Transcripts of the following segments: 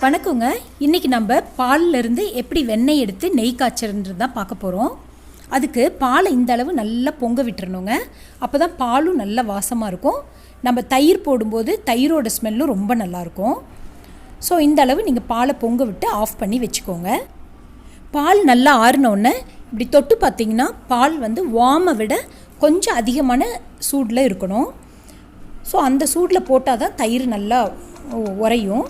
வணக்கங்க. இன்றைக்கி நம்ம பாலிலிருந்து எப்படி வெண்ணெய் எடுத்து நெய் காய்ச்சறது தான் பார்க்க போகிறோம். அதுக்கு பாலை இந்த அளவு நல்லா பொங்க விட்டுறணுங்க. அப்போ தான் பாலும் நல்ல வாசமாக இருக்கும். நம்ம தயிர் போடும்போது தயிரோட ஸ்மெல்லும் ரொம்ப நல்லாயிருக்கும். ஸோ இந்த அளவு நீங்கள் பாலை பொங்க விட்டு ஆஃப் பண்ணி வச்சுக்கோங்க. பால் நல்லா ஆறினோடனே இப்படி தொட்டு பார்த்திங்கன்னா பால் வார்மை விட கொஞ்சம் அதிகமான சூடில் இருக்கணும். ஸோ அந்த சூடில் போட்டால் தான் தயிர் நல்லா உறையும்.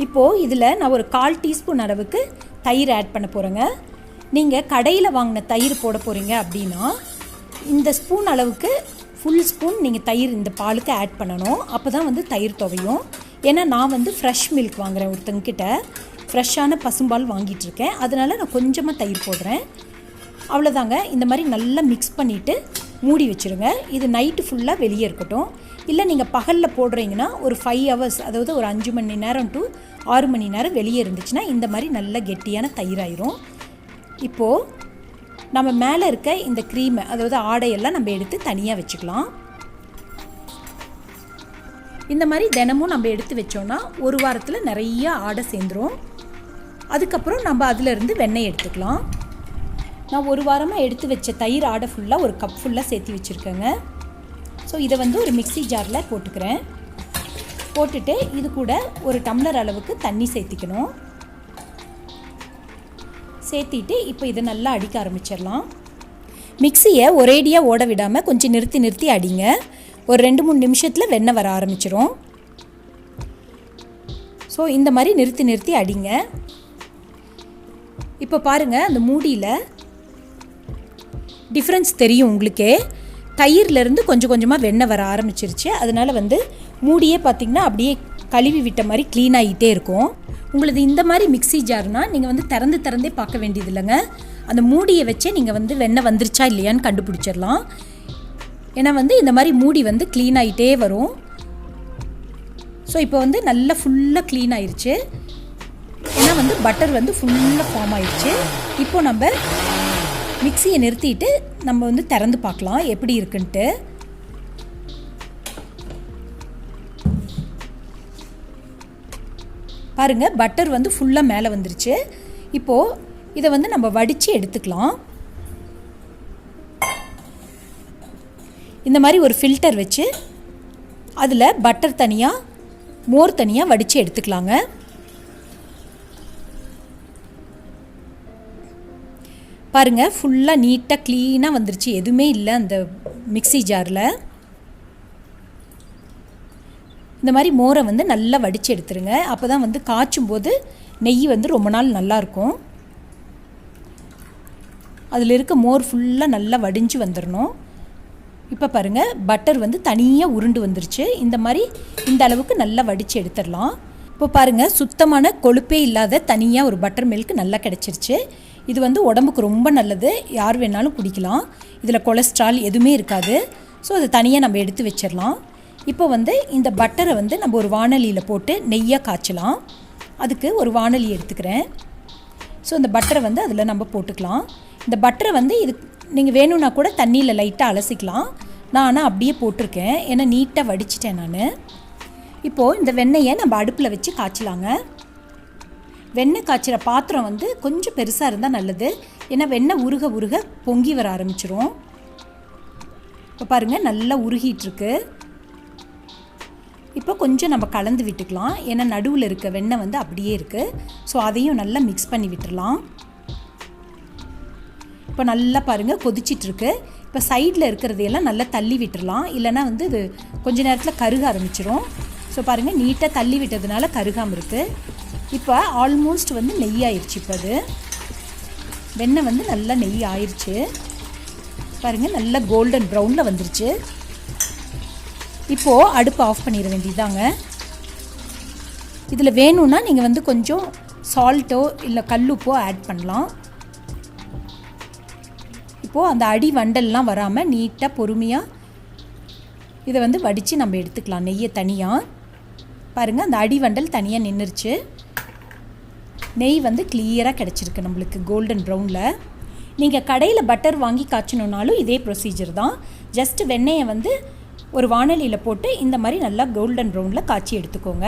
இப்போது இதில் நான் ஒரு 1/4 டீஸ்பூன் அளவுக்கு தயிர் ஆட் பண்ண போகிறேங்க. நீங்கள் கடையில் வாங்கின தயிர் போட போகிறீங்க அப்படின்னா இந்த ஸ்பூன் அளவுக்கு ஃபுல் ஸ்பூன் நீங்கள் தயிர் இந்த பாலுக்கு ஆட் பண்ணணும். அப்போ தான் தயிர் துவையும். ஏன்னா நான் ஃப்ரெஷ் மில்க் வாங்குகிறேன், ஒருத்தங்கிட்ட ஃப்ரெஷ்ஷான பசும்பால் வாங்கிட்டுருக்கேன். அதனால் நான் கொஞ்சமாக தயிர் போடுறேன். அவ்வளோதாங்க. இந்த மாதிரி நல்லா மிக்ஸ் பண்ணிவிட்டு மூடி வச்சுருங்க. இது நைட்டு ஃபுல்லாக வெளியே இருக்கட்டும். இல்லை நீங்கள் பகலில் போடுறீங்கன்னா ஒரு 5 ஹவர்ஸ், அதாவது ஒரு 5 மணி நேரம் டு 6 மணி நேரம் வெளியே இருந்துச்சுன்னா இந்த மாதிரி நல்ல கெட்டியான தயிராயிரும். இப்போது நம்ம மேலே இருக்க இந்த க்ரீமை, அதாவது ஆடையெல்லாம் நம்ம எடுத்து தனியாக வச்சுக்கலாம். இந்த மாதிரி தினமும் நம்ம எடுத்து வச்சோன்னா ஒரு வாரத்தில் நிறைய ஆடை சேர்ந்துடும். அதுக்கப்புறம் நம்ம அதிலிருந்து வெண்ணெய் எடுத்துக்கலாம். நான் ஒரு வாரமாக எடுத்து வச்ச தயிர் ஆடை ஃபுல்லாக ஒரு கப் ஃபுல்லாக சேர்த்து வச்சுருக்கேங்க. ஸோ இதை ஒரு மிக்ஸி ஜாரில் போட்டுக்கிறேன். போட்டுட்டு இது கூட ஒரு டம்ளர் அளவுக்கு தண்ணி சேர்த்திக்கணும். சேர்த்திட்டு இப்போ இதை நல்லா அடிக்க ஆரம்பிச்சிடலாம். மிக்ஸியை ஒரேடியாக ஓட விடாமல் கொஞ்சம் நிறுத்தி நிறுத்தி அடிங்க. ஒரு 2-3 நிமிஷத்தில் வெண்ணெய் வர ஆரம்பிச்சிரும். ஸோ இந்த மாதிரி நிறுத்தி நிறுத்தி அடிங்க. இப்போ பாருங்கள், அந்த மூடியில் டிஃப்ரென்ஸ் தெரியும் உங்களுக்கே. தயிர்லேருந்து கொஞ்சம் கொஞ்சமாக வெண்ணெய் வர ஆரம்பிச்சிருச்சு. அதனால் மூடியே பார்த்திங்கன்னா அப்படியே கழுவி விட்ட மாதிரி க்ளீன் ஆகிட்டே இருக்கும். உங்களது இந்த மாதிரி மிக்ஸி ஜார்னால் நீங்கள் திறந்தே பார்க்க வேண்டியது இல்லைங்க. அந்த மூடியை வச்சே நீங்கள் வெண்ணெய் வந்துருச்சா இல்லையான்னு கண்டுபிடிச்சிடலாம். ஏன்னா இந்த மாதிரி மூடி க்ளீன் ஆகிட்டே வரும். ஸோ இப்போ நல்லா ஃபுல்லாக க்ளீன் ஆயிடுச்சு. ஏன்னா பட்டர் ஃபுல்லாக ஃபார்ம் ஆயிடுச்சு. இப்போ நம்ம மிக்ஸியை நிறுத்திட்டு நம்ம திறந்து பார்க்கலாம் எப்படி இருக்குன்ட்டு. பாருங்கள், பட்டர் ஃபுல்லாக மேலே வந்துருச்சு. இப்போது இதை நம்ம வடித்து எடுத்துக்கலாம். இந்த மாதிரி ஒரு ஃபில்டர் வச்சு அதில் பட்டர் தனியாக மோர் தனியாக வடித்து எடுத்துக்கலாங்க. பாருங்கள், ஃபுல்லாக நீட்டாக க்ளீனாக வந்துருச்சு. எதுவுமே இல்லை அந்த மிக்ஸி ஜாரில். இந்த மாதிரி மோரை நல்லா வடித்து எடுத்துருங்க. அப்போ தான் காய்ச்சும் போது நெய் ரொம்ப நாள் நல்லாயிருக்கும். அதில் இருக்க மோர் ஃபுல்லாக நல்லா வடிஞ்சு வந்துடணும். இப்போ பாருங்கள், பட்டர் தனியாக உருண்டு வந்துருச்சு. இந்த மாதிரி இந்த அளவுக்கு நல்லா வடித்து எடுத்துடலாம். இப்போ பாருங்கள், சுத்தமான கொழுப்பே இல்லாத தனியாக ஒரு பட்டர் மில்க் நல்லா கிடச்சிருச்சு. இது உடம்புக்கு ரொம்ப நல்லது. யார் வேணாலும் குடிக்கலாம். இதில் கொலஸ்ட்ரால் எதுவுமே இருக்காது. ஸோ அது தனியாக நம்ம எடுத்து வச்சிடலாம். இப்போ இந்த பட்டரை நம்ம ஒரு வாணலியில் போட்டு நெய்யாக காய்ச்சலாம். அதுக்கு ஒரு வாணலி எடுத்துக்கிறேன். ஸோ இந்த பட்டரை அதில் நம்ம போட்டுக்கலாம். இந்த பட்டரை இது நீங்கள் வேணும்னா கூட தண்ணியில் லைட்டாக அலசிக்கலாம். நான் ஆனால் அப்படியே போட்டிருக்கேன், ஏன்னா நீட்டாக வடிச்சிட்டேன் நான். இப்போது இந்த வெண்ணெயை நம்ம அடுப்பில் வச்சு காய்ச்சலாங்க. வெண்ணெய் காய்ச்சிற பாத்திரம் கொஞ்சம் பெருசாக இருந்தால் நல்லது. ஏன்னா வெண்ணெய் உருக உருக பொங்கி வர ஆரம்பிச்சிரும். இப்போ பாருங்கள், நல்லா உருகிட்டுருக்கு. இப்போ கொஞ்சம் நம்ம கலந்து விட்டுக்கலாம். ஏன்னா நடுவில் இருக்க வெண்ணெய் அப்படியே இருக்குது. ஸோ அதையும் நல்லா மிக்ஸ் பண்ணி விட்டுடலாம். இப்போ நல்லா பாருங்கள், கொதிச்சிட்ருக்கு. இப்போ சைடில் இருக்கிறதையெல்லாம் நல்லா தள்ளி விட்டுடலாம். இல்லைனா இது கொஞ்சம் நேரத்தில் கருக ஆரம்பிச்சிரும். ஸோ பாருங்கள், நீட்டாக தள்ளி விட்டதுனால கருகாமல் இருக்குது. இப்போ ஆல்மோஸ்ட் நெய் ஆயிடுச்சு. இப்போ அது வெண்ணெய் நல்லா நெய் ஆயிடுச்சு. பாருங்கள், நல்லா கோல்டன் ப்ரௌனில் வந்துருச்சு. இப்போது அடுப்பு ஆஃப் பண்ணிட வேண்டியதாங்க. இதில் வேணும்னா நீங்கள் கொஞ்சம் சால்ட்டோ இல்லை கல்லுப்போ ஆட் பண்ணலாம். இப்போது அந்த அடி வண்டல்லாம் வராமல் நீட்டாக பொறுமையாக இதை வடித்து நம்ம எடுத்துக்கலாம் நெய்யை தனியாக. பாருங்கள், அந்த அடி வண்டல் தனியாக நின்றுச்சு. நெய் கிளியராக கிடச்சிருக்கு நம்மளுக்கு கோல்டன் ப்ரௌனில். நீங்கள் கடையில் பட்டர் வாங்கி காய்ச்சணுன்னாலும் இதே ப்ரொசீஜர் தான். ஜஸ்ட்டு வெண்ணெயை ஒரு வாணலியில் போட்டு இந்த மாதிரி நல்லா கோல்டன் ப்ரௌனில் காய்ச்சி எடுத்துக்கோங்க.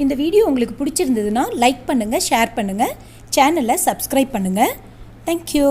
இந்த வீடியோ உங்களுக்கு பிடிச்சிருந்ததுன்னா லைக் பண்ணுங்கள், ஷேர் பண்ணுங்கள், சேனலை சப்ஸ்கிரைப் பண்ணுங்கள். தேங்க்யூ.